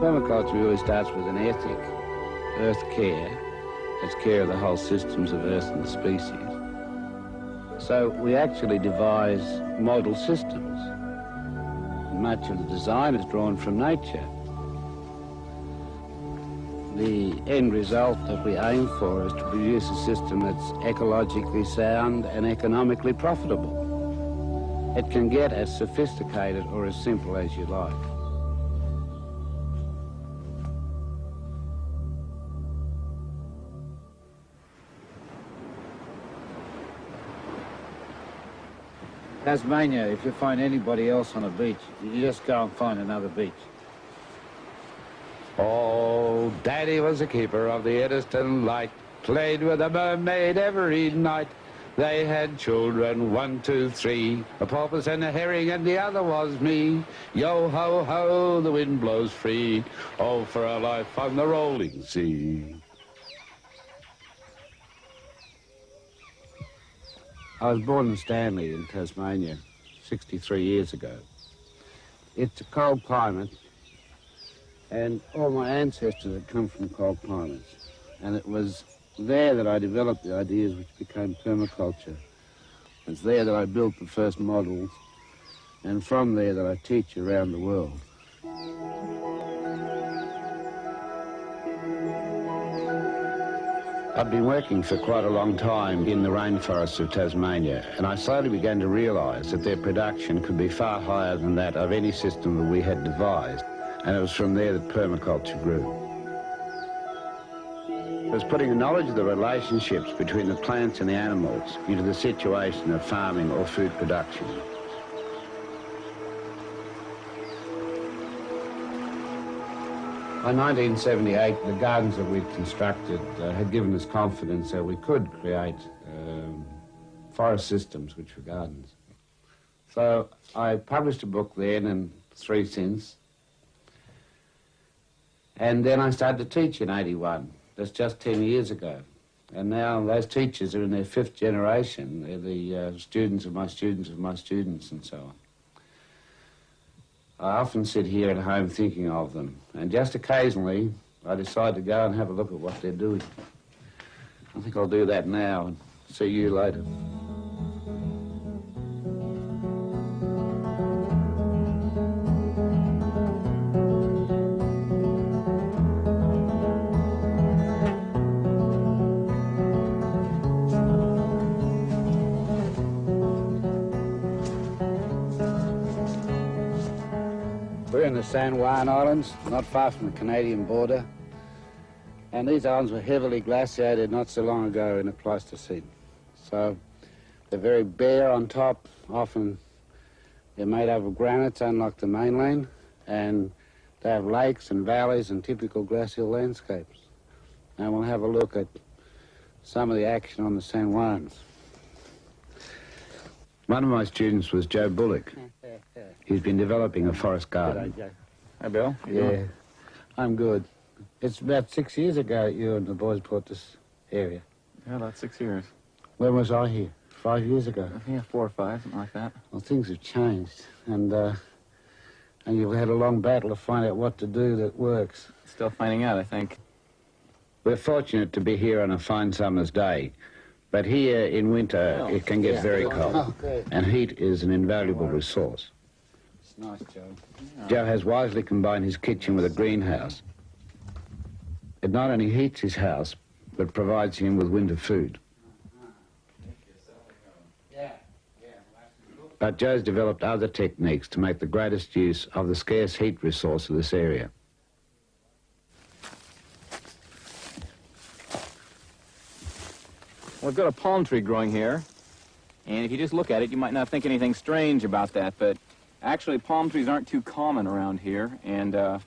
Permaculture really starts with an ethic, earth care. It's care of the whole systems of earth and the species. So we actually devise model systems. Much of the design is drawn from nature. The end result that we aim for is to produce a system that's ecologically sound and economically profitable. It can get as sophisticated or as simple as you like. Tasmania, if you find anybody else on a beach, you just go and find another beach. Oh, Daddy was a keeper of the Eddystone Light, played with a mermaid every night. They had children, 1, 2, 3, a porpoise and a herring, and the other was me. Yo-ho-ho, the wind blows free, oh, for a life on the rolling sea. I was born in Stanley in Tasmania 63 years ago. It's a cold climate, and all my ancestors had come from cold climates. And it was there that I developed the ideas which became permaculture. It's there that I built the first models, and from there that I teach around the world. I've been working for quite a long time in the rainforests of Tasmania, and I slowly began to realise that their production could be far higher than that of any system that we had devised, and it was from there that permaculture grew. It was putting a knowledge of the relationships between the plants and the animals into the situation of farming or food production. By 1978, the gardens that we'd constructed had given us confidence that we could create forest systems which were gardens. So I published a book then and 3 since. And then I started to teach in 81. That's just 10 years ago. And now those teachers are in their 5th generation. They're the students of my students of my students and so on. I often sit here at home thinking of them, and just occasionally I decide to go and have a look at what they're doing. I think I'll do that now and see you later. We're in the San Juan Islands, not far from the Canadian border. And these islands were heavily glaciated not so long ago in the Pleistocene. So they're very bare on top. Often they're made up of granites, unlike the mainland. And they have lakes and valleys and typical glacial landscapes. And we'll have a look at some of the action on the San Juans. One of my students was Joe Bullock. He's been developing a forest garden. Hi, Bill. Yeah, I'm good. It's about 6 years ago you and the boys bought this area. Yeah, about 6 years. When was I here? 5 years ago? I think 4 or 5, something like that. Well, things have changed, and you've had a long battle to find out what to do that works. Still finding out, I think. We're fortunate to be here on a fine summer's day, but here in winter it can get very cold, and heat is an invaluable resource. It's nice, Joe. Joe has wisely combined his kitchen with a greenhouse. It not only heats his house, but provides him with winter food. But Joe's developed other techniques to make the greatest use of the scarce heat resource of this area. Well, we've got a palm tree growing here, and if you just look at it, you might not think anything strange about that, but actually palm trees aren't too common around here, and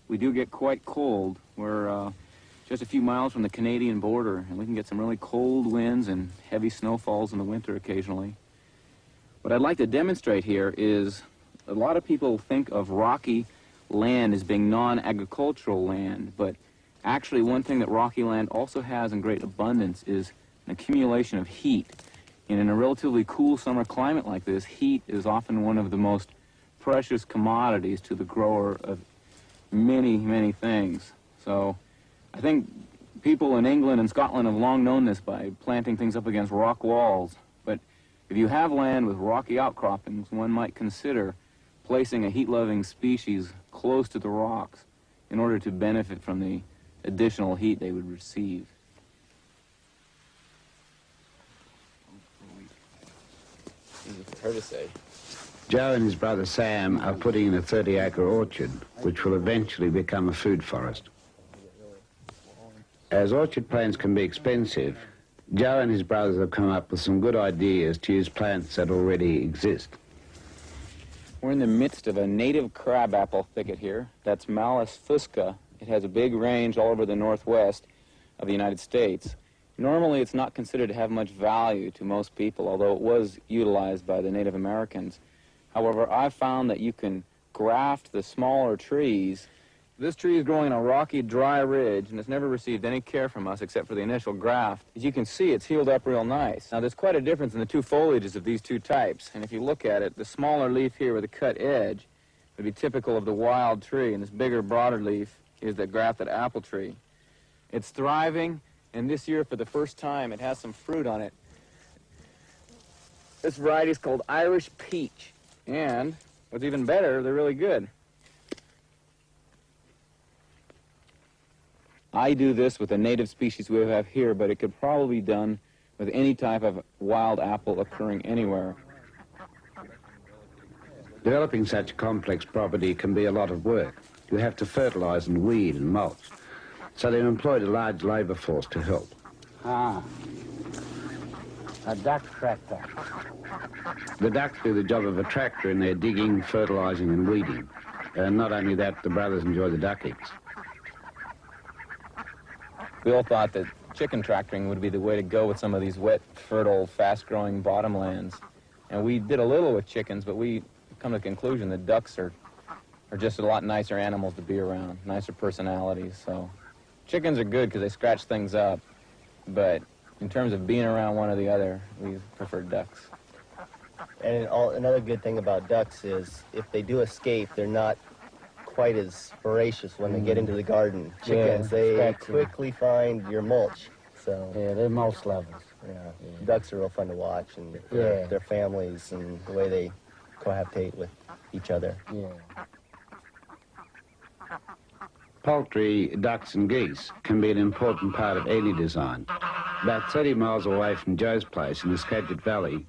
we do get quite cold. We're just a few miles from the Canadian border, and we can get some really cold winds and heavy snowfalls in the winter occasionally. What I'd like to demonstrate here is a lot of people think of rocky land as being non-agricultural land, but actually one thing that rocky land also has in great abundance is an accumulation of heat. And in a relatively cool summer climate like this, heat is often one of the most precious commodities to the grower of many, many things. So I think people in England and Scotland have long known this by planting things up against rock walls. But if you have land with rocky outcroppings, one might consider placing a heat-loving species close to the rocks in order to benefit from the additional heat they would receive. Hard to say. Joe and his brother Sam are putting in a 30-acre orchard, which will eventually become a food forest. As orchard plants can be expensive, Joe and his brothers have come up with some good ideas to use plants that already exist. We're in the midst of a native crabapple thicket here. That's Malus fusca. It has a big range all over the northwest of the United States. Normally, it's not considered to have much value to most people, although it was utilized by the Native Americans. However, I found that you can graft the smaller trees. This tree is growing on a rocky, dry ridge, and it's never received any care from us except for the initial graft. As you can see, it's healed up real nice. Now, there's quite a difference in the two foliages of these two types, and if you look at it, the smaller leaf here with a cut edge would be typical of the wild tree, and this bigger, broader leaf is the grafted apple tree. It's thriving, and this year, for the first time, it has some fruit on it. This variety is called Irish Peach, and what's even better, they're really good. I do this with a native species we have here, but it could probably be done with any type of wild apple occurring anywhere. Developing such a complex property can be a lot of work. You have to fertilize and weed and mulch. So they've employed a large labor force to help. Ah, a duck tractor. The ducks do the job of a tractor in their digging, fertilizing and weeding. And not only that, the brothers enjoy the duck eggs. We all thought that chicken tractoring would be the way to go with some of these wet, fertile, fast-growing bottomlands. And we did a little with chickens, but we come to the conclusion that ducks are just a lot nicer animals to be around, nicer personalities. So chickens are good because they scratch things up, but in terms of being around one or the other, we prefer ducks. And another good thing about ducks is if they do escape, they're not quite as voracious when they get into the garden. Chickens, they quickly find your mulch. So Yeah, they're mulch lovers. yeah, ducks are real fun to watch, and their families and the way they cohabitate with each other. Yeah. Poultry, ducks and geese can be an important part of any design. About 30 miles away from Joe's place in the Skagit Valley,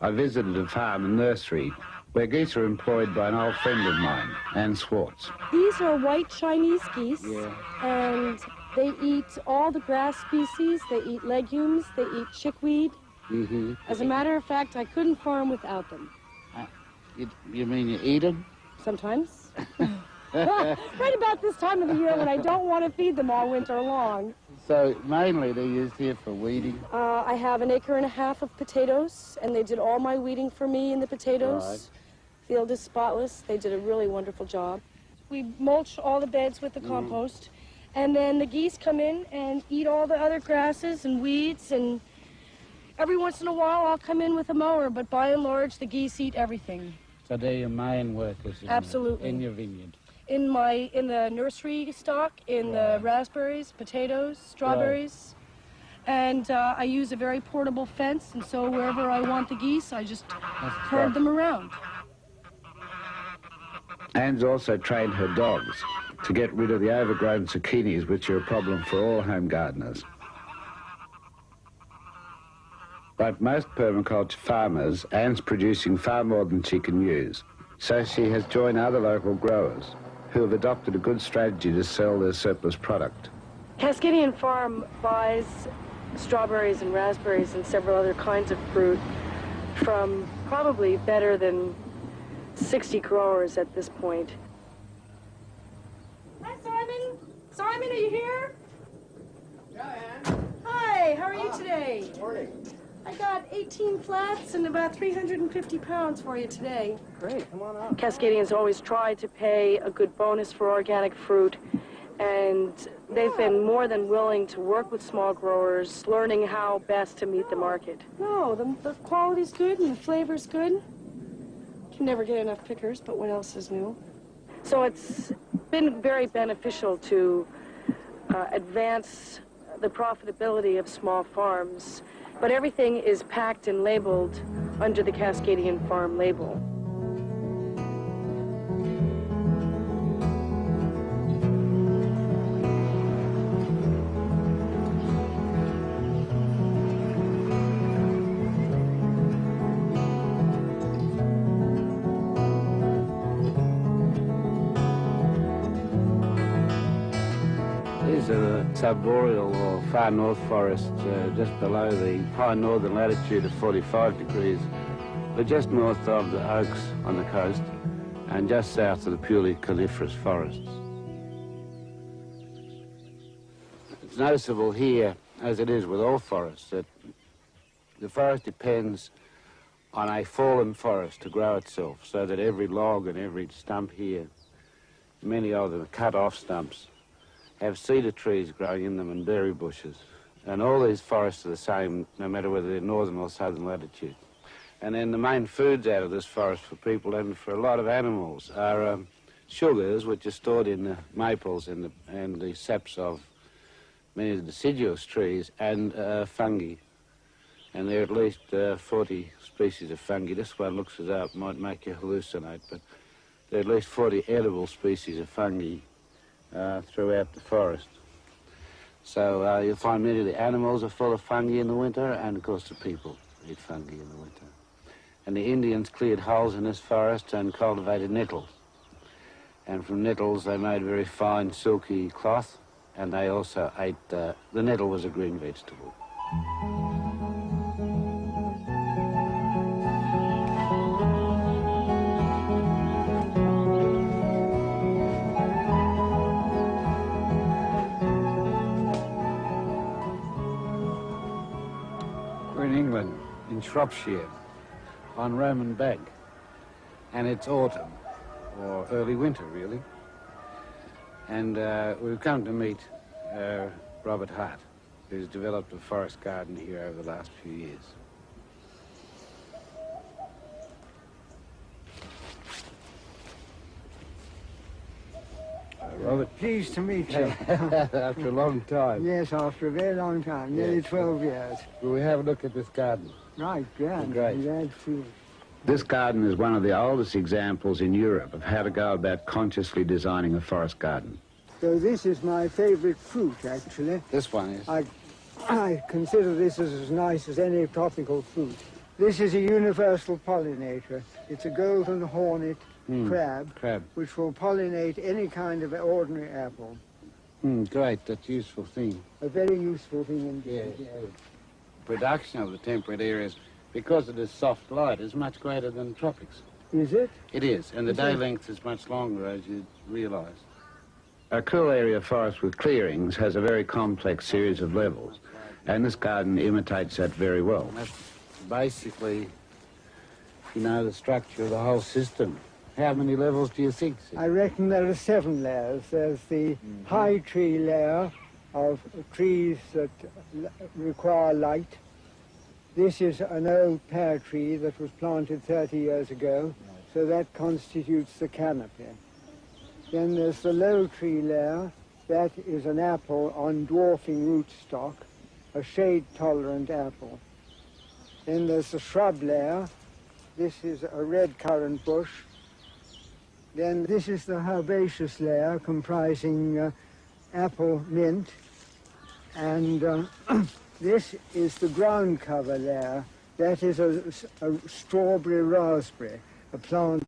I visited a farm and nursery where geese are employed by an old friend of mine, Ann Swartz. These are white Chinese geese, and they eat all the grass species. They eat legumes. They eat chickweed. Mm-hmm. As a matter of fact, I couldn't farm without them. You mean you eat them? Sometimes. Right about this time of the year when I don't want to feed them all winter long. So mainly they're used here for weeding. I have 1.5 acres of potatoes, and they did all my weeding for me in the potatoes. Right. Field is spotless. They did a really wonderful job. We mulch all the beds with the compost, and then the geese come in and eat all the other grasses and weeds, and every once in a while I'll come in with a mower, but by and large the geese eat everything. So they're your main workers Absolutely. in your vineyard. In the nursery stock, in the raspberries, potatoes, strawberries. And I use a very portable fence, and so wherever I want the geese, I just herd them around. Ann's also trained her dogs to get rid of the overgrown zucchinis, which are a problem for all home gardeners. Like most permaculture farmers, Ann's producing far more than she can use, so she has joined other local growers who have adopted a good strategy to sell their surplus product. Cascadian Farm buys strawberries and raspberries and several other kinds of fruit from probably better than 60 growers at this point. Hi, Simon. Simon, are you here? Yeah, Ann. Hi, how are you today? Morning. I got 18 flats and about 350 pounds for you today. Great, come on up. Cascadians always try to pay a good bonus for organic fruit, and they've been more than willing to work with small growers, learning how best to meet the market. No, the quality's good and the flavor's good. Can never get enough pickers, but what else is new? So it's been very beneficial to advance the profitability of small farms, but everything is packed and labeled under the Cascadian Farm label. These are the subboreal or far north forests just below the high northern latitude of 45 degrees. They're just north of the oaks on the coast and just south of the purely coniferous forests. It's noticeable here, as it is with all forests, that the forest depends on a fallen forest to grow itself, so that every log and every stump here, many of them are cut-off stumps, have cedar trees growing in them and berry bushes. And all these forests are the same, no matter whether they're northern or southern latitude. And then the main foods out of this forest for people and for a lot of animals are sugars, which are stored in the maples and the saps of many of the deciduous trees, and fungi. And there are at least 40 species of fungi. This one looks as though it might make you hallucinate, but there are at least 40 edible species of fungi throughout the forest. So you'll find many of the animals are full of fungi in the winter, and of course the people eat fungi in the winter. And the Indians cleared holes in this forest and cultivated nettles. And from nettles they made very fine silky cloth, and they also ate, the nettle was a green vegetable. We're in England, in Shropshire, on Roman Bank, and it's autumn, or early winter, really. And we've come to meet Robert Hart, who's developed a forest garden here over the last few years. Robert. Pleased to meet you. After a long time. Yes, after a very long time, nearly 12 years. Will we have a look at this garden? Right, grand. Great. Glad to. This garden is one of the oldest examples in Europe of how to go about consciously designing a forest garden. So this is my favorite fruit, actually. This one is? I consider this as nice as any tropical fruit. This is a universal pollinator. It's a golden hornet crab, which will pollinate any kind of ordinary apple. Great, that's a useful thing. A very useful thing indeed. Yes. Production of the temperate areas, because it is soft light, is much greater than the tropics. Is it? It is, and the day length is much longer, as you realise. A cool area forest with clearings has a very complex series of levels, and this garden imitates that very well. That's basically, you know, the structure of the whole system. How many levels do you think? I reckon there are 7 layers. There's the high tree layer of trees that require light. This is an old pear tree that was planted 30 years ago, so that constitutes the canopy. Then there's the low tree layer. That is an apple on dwarfing rootstock, a shade-tolerant apple. Then there's the shrub layer. This is a red currant bush. Then this is the herbaceous layer comprising apple mint. And this is the ground cover layer. That is a strawberry raspberry, a plant